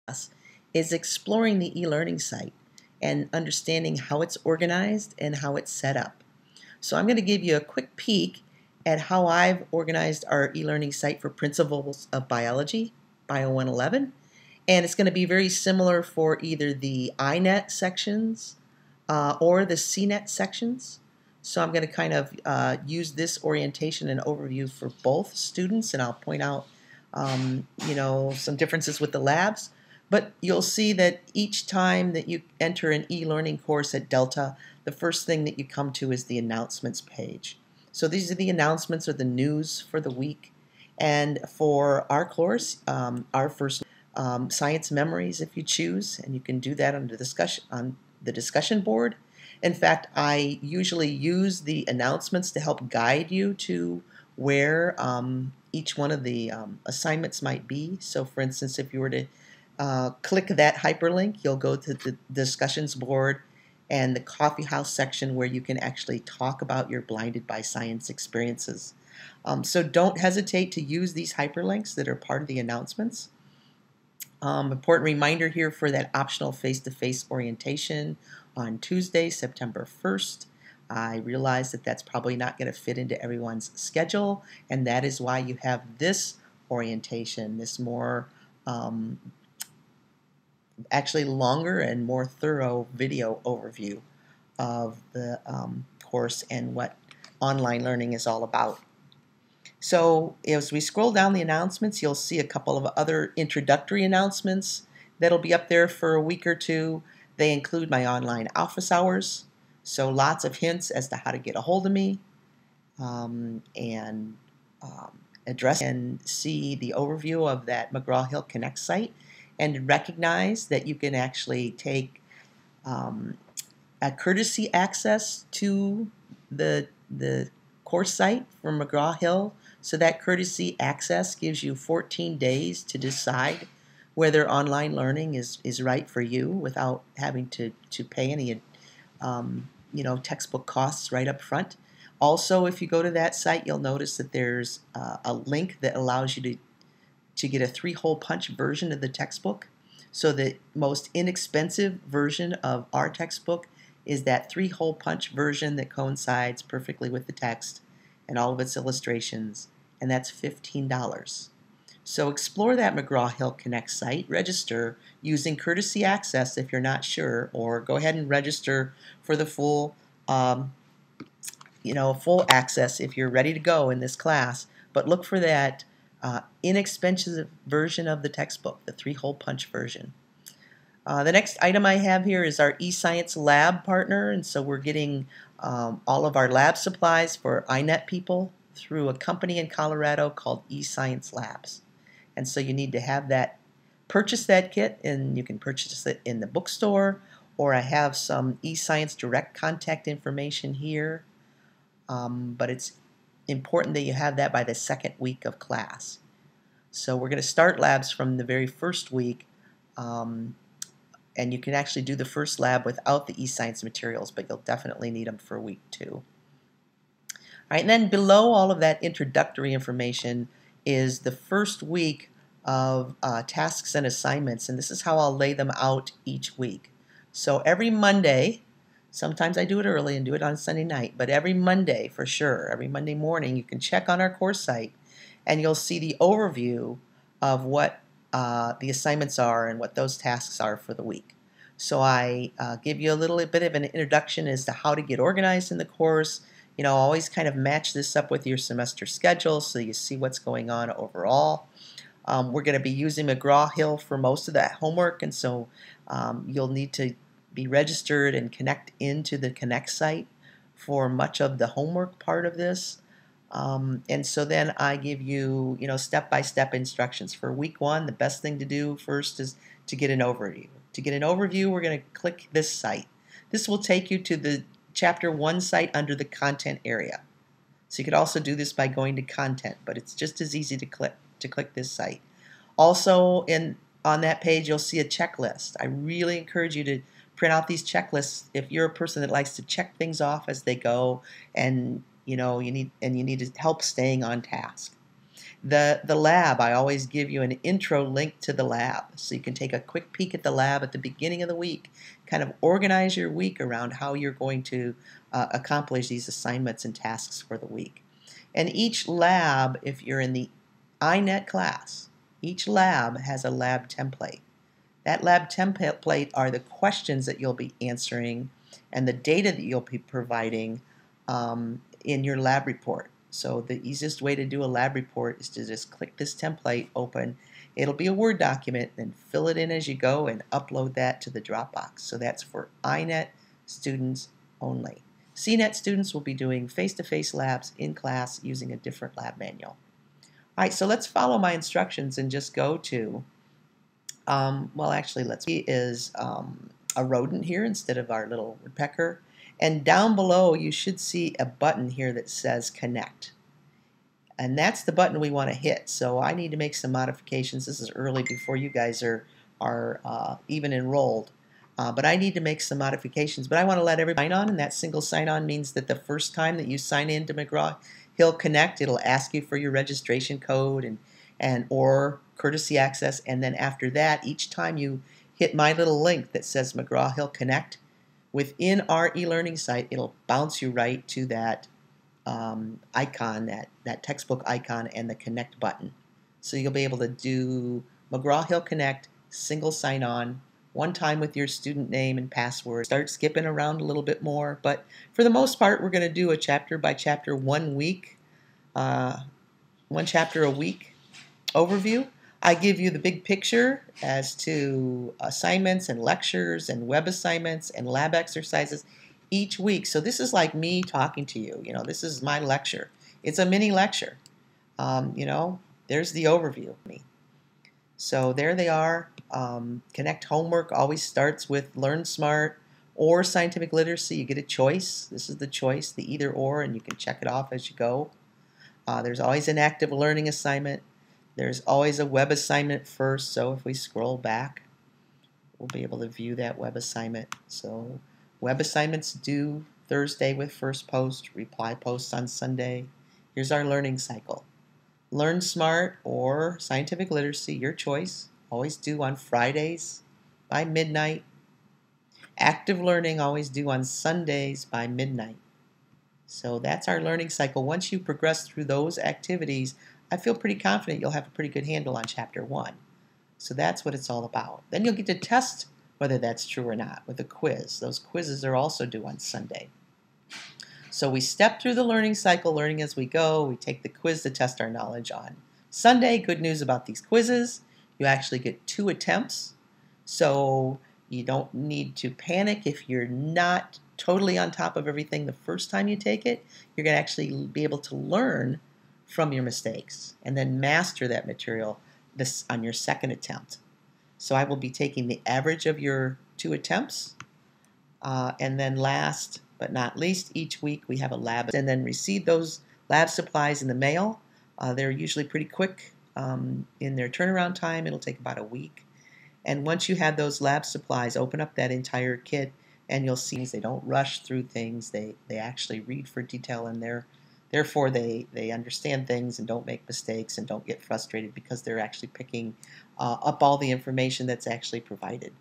class is exploring the e-learning site and understanding how it's organized and how it's set up. So I'm going to give you a quick peek at how I've organized our e-learning site for Principles of Biology, Bio 111, and it's going to be very similar for either the INET sections or the CNET sections. So I'm going to kind of use this orientation and overview for both students, and I'll point out some differences with the labs. But you'll see that each time that you enter an e-learning course at Delta, the first thing that you come to is the announcements page. So these are the announcements or the news for the week. And for our course, our first science memories, if you choose, and you can do that on the discussion board. In fact, I usually use the announcements to help guide you to where each one of the assignments might be. So for instance, if you were to click that hyperlink, you'll go to the discussions board and the coffee house section where you can actually talk about your blinded by science experiences. So don't hesitate to use these hyperlinks that are part of the announcements. Important reminder here for that optional face-to-face orientation on Tuesday, September 1st. I realize that that's probably not going to fit into everyone's schedule, and that is why you have this orientation, this more actually longer and more thorough video overview of the course and what online learning is all about. So as we scroll down the announcements, you'll see a couple of other introductory announcements that'll be up there for a week or two. They include my online office hours, so lots of hints as to how to get a hold of me and address and see the overview of that McGraw-Hill Connect site, and recognize that you can actually take a courtesy access to the course site from McGraw-Hill. So that courtesy access gives you 14 days to decide whether online learning is right for you without having to pay any textbook costs right up front. Also, if you go to that site, you'll notice that there's a link that allows you to get a 3-hole punch version of the textbook. So the most inexpensive version of our textbook is that 3-hole punch version that coincides perfectly with the text and all of its illustrations, and that's $15. So explore that McGraw-Hill Connect site, register using courtesy access if you're not sure, or go ahead and register for the full full access if you're ready to go in this class. But look for that inexpensive version of the textbook, the 3-hole punch version. The next item I have here is our eScience lab partner, and so we're getting all of our lab supplies for INET people through a company in Colorado called eScience Labs. And so you need to have that, purchase that kit, and you can purchase it in the bookstore, or I have some eScience direct contact information here, but it's important that you have that by the second week of class. So we're going to start labs from the very first week, and you can actually do the first lab without the eScience materials, but you'll definitely need them for week 2. All right, and then below all of that introductory information is the first week of tasks and assignments, and this is how I'll lay them out each week. So every Monday, sometimes I do it early and do it on Sunday night, but every Monday for sure, every Monday morning, you can check on our course site and you'll see the overview of what the assignments are and what those tasks are for the week. So I give you a little bit of an introduction as to how to get organized in the course. Always kind of match this up with your semester schedule so you see what's going on overall. We're going to be using McGraw-Hill for most of that homework, and so you'll need to be registered and connect into the Connect site for much of the homework part of this. And so then I give you, step-by-step instructions. For week 1, the best thing to do first is to get an overview. To get an overview, we're going to click this site. This will take you to the Chapter 1 site under the Content area. So you could also do this by going to Content, but it's just as easy to click this site. Also, on that page, you'll see a checklist. I really encourage you to print out these checklists if you're a person that likes to check things off as they go, and you need help staying on task. The lab, I always give you an intro link to the lab, so you can take a quick peek at the lab at the beginning of the week, kind of organize your week around how you're going to accomplish these assignments and tasks for the week. And each lab, if you're in the INET class, each lab has a lab template. That lab template are the questions that you'll be answering and the data that you'll be providing in your lab report. So the easiest way to do a lab report is to just click this template open. It'll be a Word document, then fill it in as you go and upload that to the Dropbox. So that's for INET students only. CNET students will be doing face-to-face labs in class using a different lab manual. All right, so let's follow my instructions and just go to, well, actually, let's see, is a rodent here instead of our little woodpecker. And down below, you should see a button here that says Connect. And that's the button we want to hit. So I need to make some modifications. This is early before you guys are even enrolled. But I need to make some modifications. But I want to let everybody sign on, and that single sign-on means that the first time that you sign in to McGraw-Hill Connect, it'll ask you for your registration code and or courtesy access. And then after that, each time you hit my little link that says McGraw-Hill Connect, within our e-learning site, it'll bounce you right to that icon, that textbook icon and the Connect button. So you'll be able to do McGraw-Hill Connect, single sign-on, one time with your student name and password. Start skipping around a little bit more, but for the most part, we're going to do a chapter by chapter, 1 week, 1 chapter a week overview. I give you the big picture as to assignments and lectures and web assignments and lab exercises each week. So this is like me talking to you. This is my lecture. It's a mini lecture. There's the overview of me. So there they are. Connect homework always starts with Learn Smart or Scientific Literacy. You get a choice. This is the choice, the either or, and you can check it off as you go. There's always an active learning assignment. There's always a web assignment first, so if we scroll back, we'll be able to view that web assignment. So web assignments due Thursday with first post, reply posts on Sunday. Here's our learning cycle. Learn Smart or Scientific Literacy, your choice, always due on Fridays by midnight. Active Learning always due on Sundays by midnight. So that's our learning cycle. Once you progress through those activities, I feel pretty confident you'll have a pretty good handle on Chapter 1. So that's what it's all about. Then you'll get to test whether that's true or not with a quiz. Those quizzes are also due on Sunday. So we step through the learning cycle, learning as we go. We take the quiz to test our knowledge on Sunday. Good news about these quizzes. You actually get 2 attempts. So you don't need to panic if you're not totally on top of everything the first time you take it. You're going to actually be able to learn from your mistakes and then master that material on your second attempt. So I will be taking the average of your 2 attempts, and then last but not least, each week we have a lab and then receive those lab supplies in the mail. They're usually pretty quick in their turnaround time. It'll take about a week. And once you have those lab supplies, open up that entire kit and you'll see they don't rush through things. They actually read for detail, and therefore they understand things and don't make mistakes and don't get frustrated because they're actually picking up all the information that's actually provided.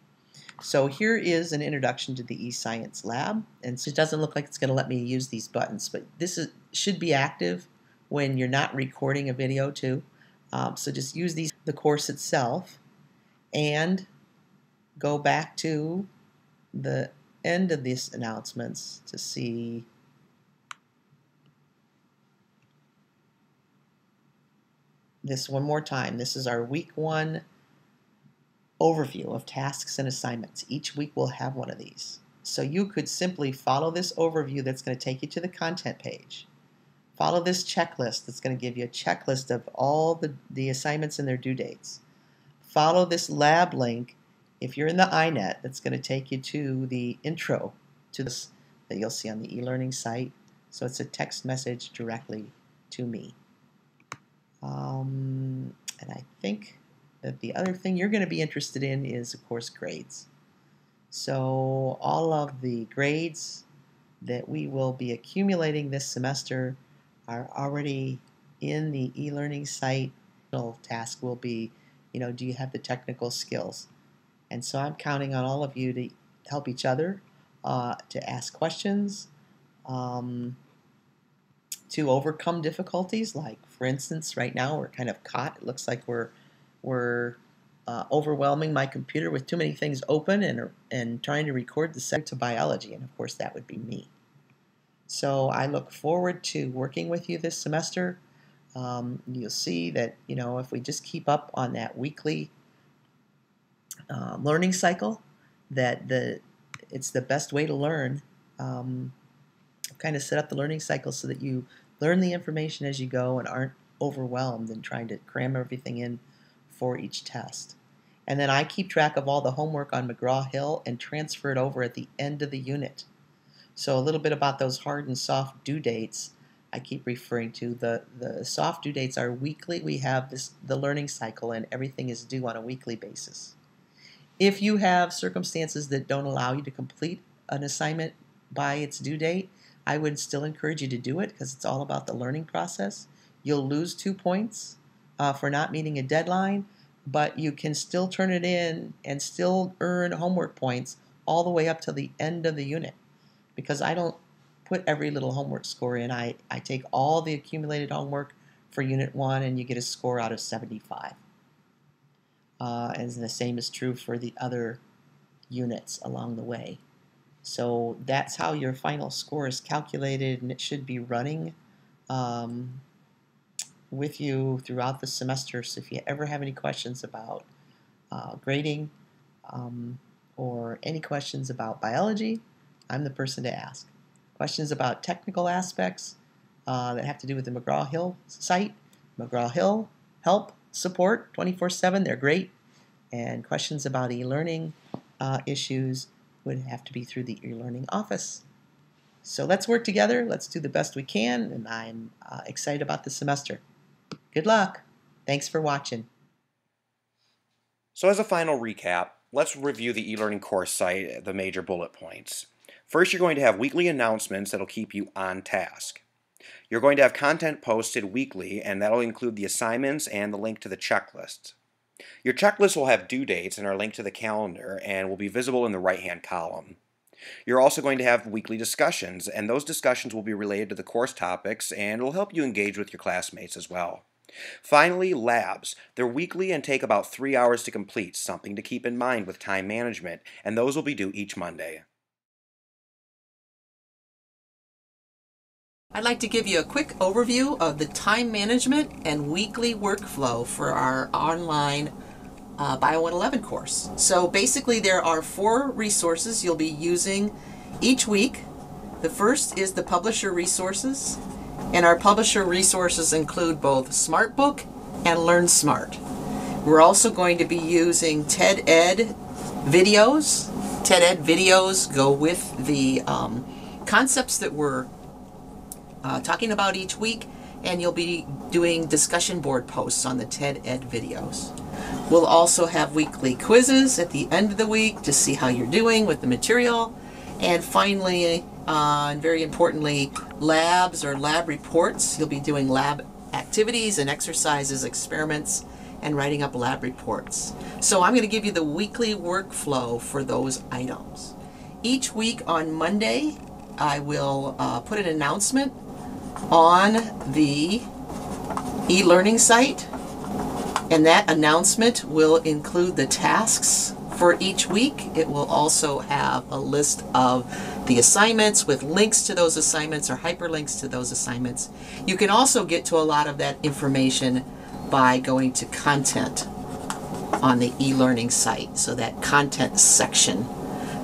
So here is an introduction to the eScience Lab, and so it doesn't look like it's going to let me use these buttons, but this should be active when you're not recording a video too. So just use the course itself and go back to the end of these announcements to see this one more time. This is our week 1 overview of tasks and assignments. Each week we'll have one of these. So you could simply follow this overview that's going to take you to the content page. Follow this checklist that's going to give you a checklist of all the assignments and their due dates. Follow this lab link if you're in the INET that's going to take you to the intro to this that you'll see on the e-learning site. So it's a text message directly to me. And I think that the other thing you're going to be interested in is, of course, grades. So all of the grades that we will be accumulating this semester are already in the e-learning site. The task will be, do you have the technical skills? And so I'm counting on all of you to help each other, to ask questions, to overcome difficulties. Like, for instance, right now we're kind of caught. It looks like we're overwhelming my computer with too many things open and trying to record the set to biology, and of course that would be me. So I look forward to working with you this semester. You'll see that if we just keep up on that weekly learning cycle, that it's the best way to learn. Kind of set up the learning cycle so that you learn the information as you go and aren't overwhelmed and trying to cram everything in for each test. And then I keep track of all the homework on McGraw-Hill and transfer it over at the end of the unit. So a little bit about those hard and soft due dates I keep referring to. The soft due dates are weekly. We have the learning cycle, and everything is due on a weekly basis. If you have circumstances that don't allow you to complete an assignment by its due date, I would still encourage you to do it, because it's all about the learning process. You'll lose 2 points for not meeting a deadline, but you can still turn it in and still earn homework points all the way up to the end of the unit. Because I don't put every little homework score in. I take all the accumulated homework for Unit 1, and you get a score out of 75. And the same is true for the other units along the way. So that's how your final score is calculated, and it should be running with you throughout the semester. So if you ever have any questions about grading or any questions about biology, I'm the person to ask. Questions about technical aspects that have to do with the McGraw-Hill site, McGraw-Hill help, support 24/7, they're great. And questions about e-learning issues would have to be through the e-learning office. So let's work together, let's do the best we can, and I'm excited about the semester. Good luck. Thanks for watching. So as a final recap, let's review the e-learning course site, the major bullet points. First, you're going to have weekly announcements that'll keep you on task. You're going to have content posted weekly, and that'll include the assignments and the link to the checklist. Your checklist will have due dates and are linked to the calendar and will be visible in the right-hand column. You're also going to have weekly discussions, and those discussions will be related to the course topics and will help you engage with your classmates as well. Finally, labs. They're weekly and take about 3 hours to complete, something to keep in mind with time management, and those will be due each Monday. I'd like to give you a quick overview of the time management and weekly workflow for our online Bio 111 course. So basically there are 4 resources you'll be using each week. The first is the publisher resources, and our publisher resources include both SmartBook and LearnSmart. We're also going to be using TED Ed videos. TED Ed videos go with the concepts that we're talking about each week, and you'll be doing discussion board posts on the TED Ed videos. We'll also have weekly quizzes at the end of the week to see how you're doing with the material. And finally, and very importantly, labs or lab reports. You'll be doing lab activities and exercises, experiments, and writing up lab reports. So I'm going to give you the weekly workflow for those items. Each week on Monday, I will put an announcement on the e-learning site, and that announcement will include the tasks for each week. It will also have a list of the assignments with links to those assignments or hyperlinks to those assignments. You can also get to a lot of that information by going to content on the e-learning site, so that content section.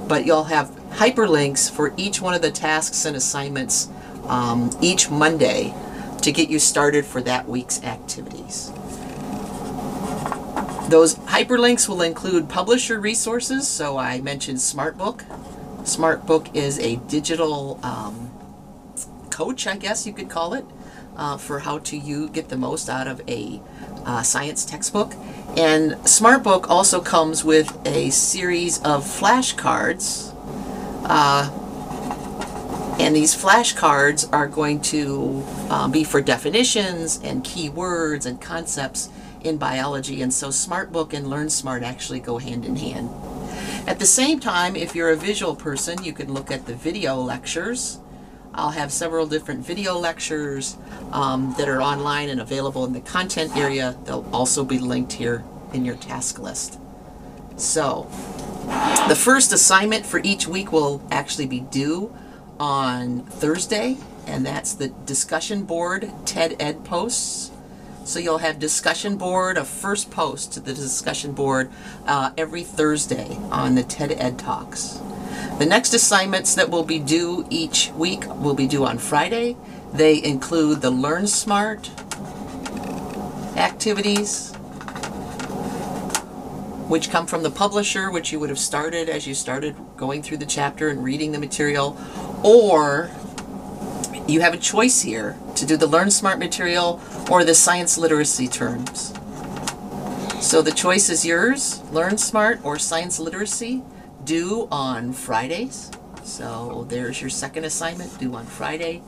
But you'll have hyperlinks for each one of the tasks and assignments each Monday to get you started for that week's activities. Those hyperlinks will include publisher resources, so I mentioned SmartBook. SmartBook is a digital coach, I guess you could call it, for how to get the most out of a science textbook. And SmartBook also comes with a series of flashcards And these flashcards are going to be for definitions and keywords and concepts in biology, and so SmartBook and Learn Smart actually go hand in hand. At the same time, if you're a visual person, you can look at the video lectures. I'll have several different video lectures that are online and available in the content area. They'll also be linked here in your task list. So, the first assignment for each week will actually be due on Thursday, and that's the discussion board TED Ed posts. So you'll have discussion board, a first post to the discussion board every Thursday on the TED Ed Talks. The next assignments that will be due each week will be due on Friday. They include the Learn Smart activities, which come from the publisher, which you would have started as you started going through the chapter and reading the material, or you have a choice here to do the Learn Smart material or the science literacy terms. So the choice is yours, Learn Smart or science literacy, due on Fridays. So there's your second assignment, due on Friday,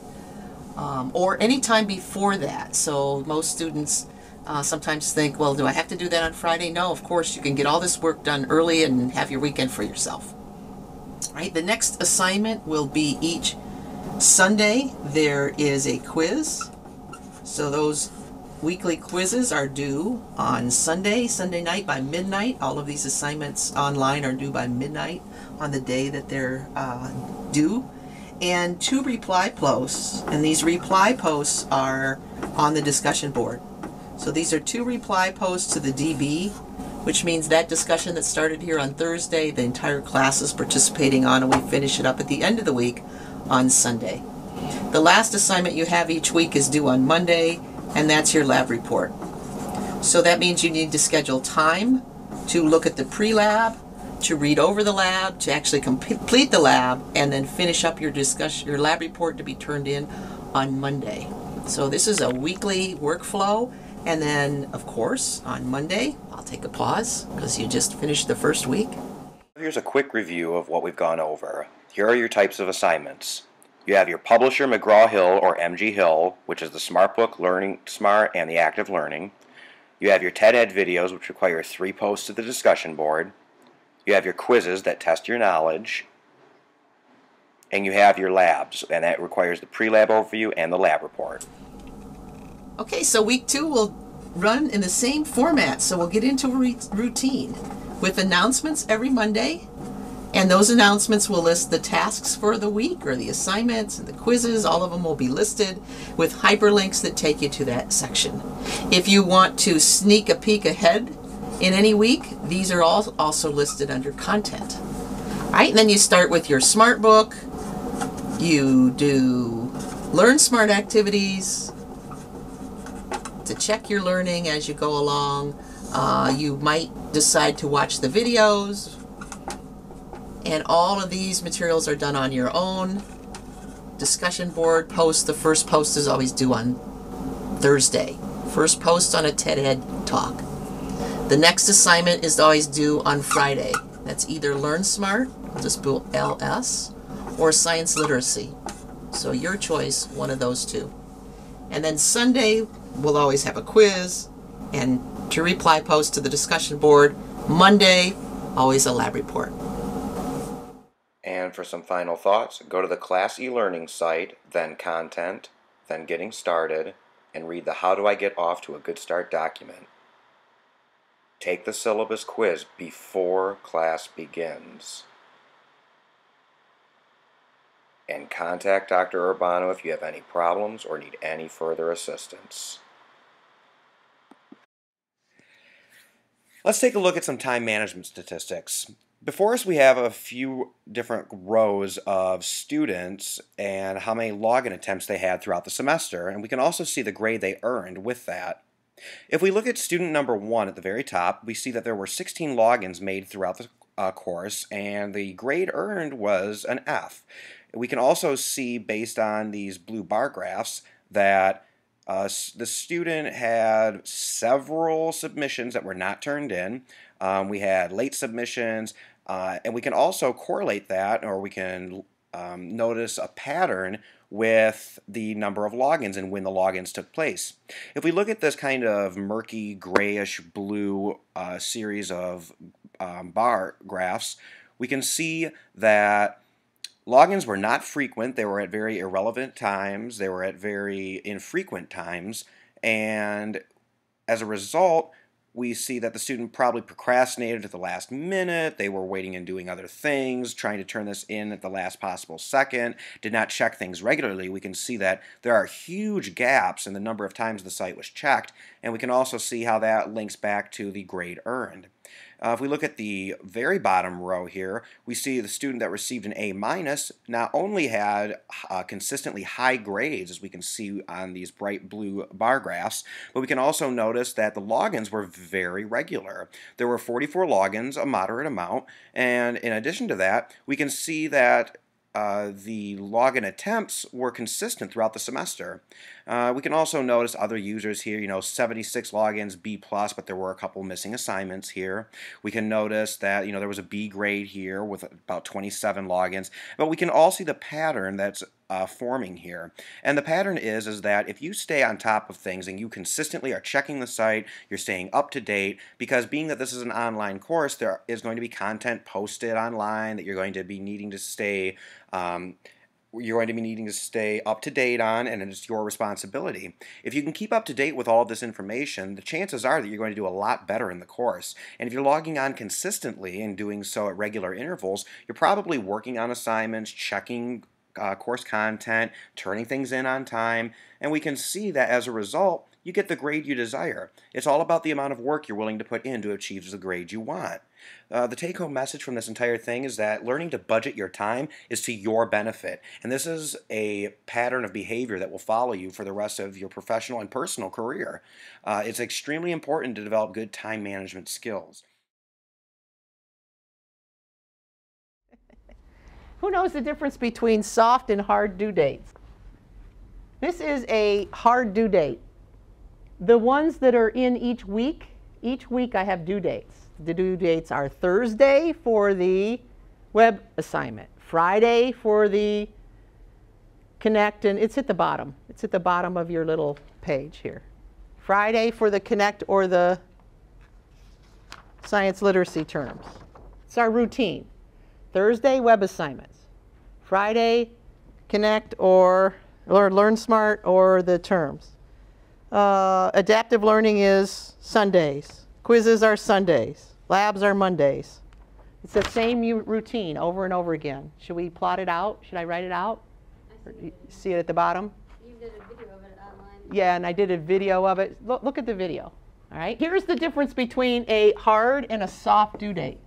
or any time before that. So most students sometimes think, well, do I have to do that on Friday? No, of course, you can get all this work done early and have your weekend for yourself. Right? The next assignment will be each Sunday. There is a quiz. So those weekly quizzes are due on Sunday night by midnight. All of these assignments online are due by midnight on the day that they're due. And 2 reply posts, and these reply posts are on the discussion board. So these are 2 reply posts to the DB, which means that discussion that started here on Thursday, the entire class is participating on, and we finish it up at the end of the week on Sunday. The last assignment you have each week is due on Monday, and that's your lab report. So that means you need to schedule time to look at the pre-lab, to read over the lab, to actually complete the lab, and then finish up your lab report to be turned in on Monday. So this is a weekly workflow, and then, of course, on Monday, I'll take a pause because you just finished the first week. Here's a quick review of what we've gone over. Here are your types of assignments. You have your publisher McGraw-Hill or MG-Hill, which is the SmartBook, Learning Smart, and the Active Learning. You have your TED Ed videos, which require 3 posts to the discussion board. You have your quizzes that test your knowledge. And you have your labs, and that requires the pre-lab overview and the lab report. Okay, so week 2 will run in the same format, so we'll get into a routine with announcements every Monday. And those announcements will list the tasks for the week, or the assignments and the quizzes. All of them will be listed with hyperlinks that take you to that section. If you want to sneak a peek ahead in any week, these are all also listed under content. All right, and then you start with your Smart Book. You do Learn Smart activities to check your learning as you go along. You might decide to watch the videos. And all of these materials are done on your own. Discussion board post, the first post is always due on Thursday. First post on a TED Ed talk. The next assignment is always due on Friday. That's either Learn Smart, just put LS, or Science Literacy. So your choice, one of those 2. And then Sunday, we'll always have a quiz and 2 reply posts to the discussion board. Monday, always a lab report. And for some final thoughts, go to the class eLearning site, then Content, then Getting Started, and read the How Do I Get Off to a Good Start document. Take the syllabus quiz before class begins. And contact Dr. Urbano if you have any problems or need any further assistance. Let's take a look at some time management statistics. Before us, we have a few different rows of students and how many login attempts they had throughout the semester, and we can also see the grade they earned with that. If we look at student number 1 at the very top, we see that there were 16 logins made throughout the course, and the grade earned was an F. We can also see, based on these blue bar graphs, that the student had several submissions that were not turned in. We had late submissions, and we can also correlate that, or we can notice a pattern with the number of logins and when the logins took place. If we look at this kind of murky grayish blue series of bar graphs, we can see that logins were not frequent. They were at very irrelevant times. They were at very infrequent times, and as a result, we see that the student probably procrastinated at the last minute. They were waiting and doing other things, trying to turn this in at the last possible second, did not check things regularly. We can see that there are huge gaps in the number of times the site was checked, and we can also see how that links back to the grade earned. If we look at the very bottom row here, we see the student that received an A- not only had consistently high grades, as we can see on these bright blue bar graphs, but we can also notice that the logins were very regular. There were 44 logins, a moderate amount, and in addition to that, we can see that the login attempts were consistent throughout the semester. We can also notice other users here, 76 logins, B+, but there were a couple missing assignments here. We can notice that, there was a B grade here with about 27 logins, but we can all see the pattern that's forming here. And the pattern is that if you stay on top of things and you consistently are checking the site, you're staying up to date, because being that this is an online course, there is going to be content posted online that you're going to be needing to stay up to date on, and it's your responsibility. If you can keep up to date with all of this information, the chances are that you're going to do a lot better in the course. And if you're logging on consistently and doing so at regular intervals, you're probably working on assignments, checking course content, turning things in on time, and we can see that as a result, you get the grade you desire. It's all about the amount of work you're willing to put in to achieve the grade you want. The take-home message from this entire thing is that learning to budget your time is to your benefit, and this is a pattern of behavior that will follow you for the rest of your professional and personal career. It's extremely important to develop good time management skills. Who knows the difference between soft and hard due dates? This is a hard due date. The ones that are in each week I have due dates. The due dates are Thursday for the web assignment, Friday for the Connect, and it's at the bottom. It's at the bottom of your little page here. Friday for the Connect or the science literacy terms. It's our routine. Thursday, web assignments. Friday, Connect or Learn Smart or the terms. Adaptive learning is Sundays. Quizzes are Sundays. Labs are Mondays. It's the same routine over and over again. Should we plot it out? Should I write it out? See it at the bottom? You did a video of it online. Yeah, and I did a video of it. Look at the video. All right. Here's the difference between a hard and a soft due date.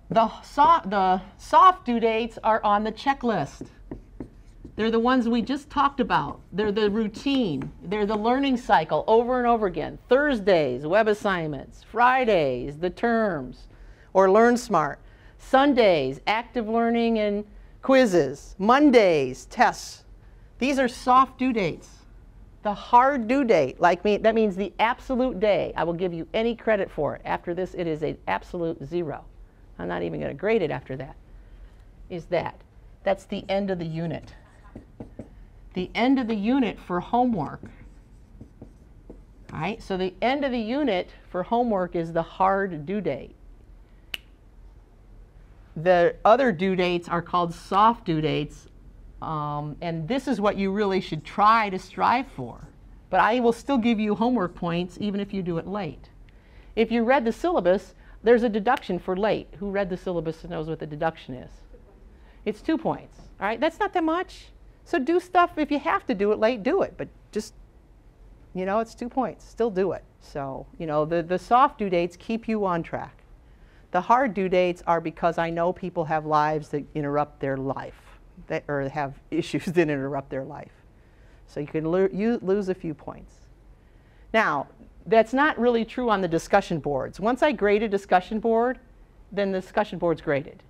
The soft due dates are on the checklist. They're the ones we just talked about. They're the routine. They're the learning cycle over and over again. Thursdays, web assignments. Fridays, the terms or Learn Smart. Sundays, active learning and quizzes. Mondays, tests. These are soft due dates. The hard due date, that means the absolute day. I will give you any credit for it. After this, it is an absolute 0. I'm not even going to grade it after that. That's the end of the unit. The end of the unit for homework. All right, so the end of the unit for homework is the hard due date. The other due dates are called soft due dates, and this is what you really should try to strive for. But I will still give you homework points even if you do it late. If you read the syllabus, there's a deduction for late. Who read the syllabus and knows what the deduction is? It's 2 points. All right, that's not that much. So do stuff, if you have to do it late, do it. But just, it's 2 points. Still do it. So, the soft due dates keep you on track. The hard due dates are because I know people have lives that interrupt their life, or have issues that interrupt their life. So you can lose a few points. Now, that's not really true on the discussion boards. Once I grade a discussion board, then the discussion board's graded.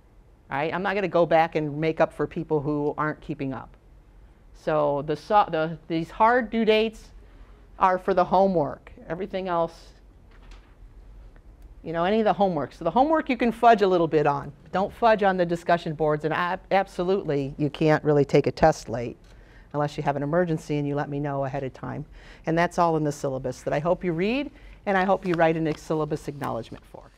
All right? I'm not going to go back and make up for people who aren't keeping up. So these hard due dates are for the homework. Everything else You know, any of the homework. So the homework you can fudge a little bit on. Don't fudge on the discussion boards, and absolutely you can't really take a test late unless you have an emergency and you let me know ahead of time. And that's all in the syllabus that I hope you read and I hope you write a syllabus acknowledgement for.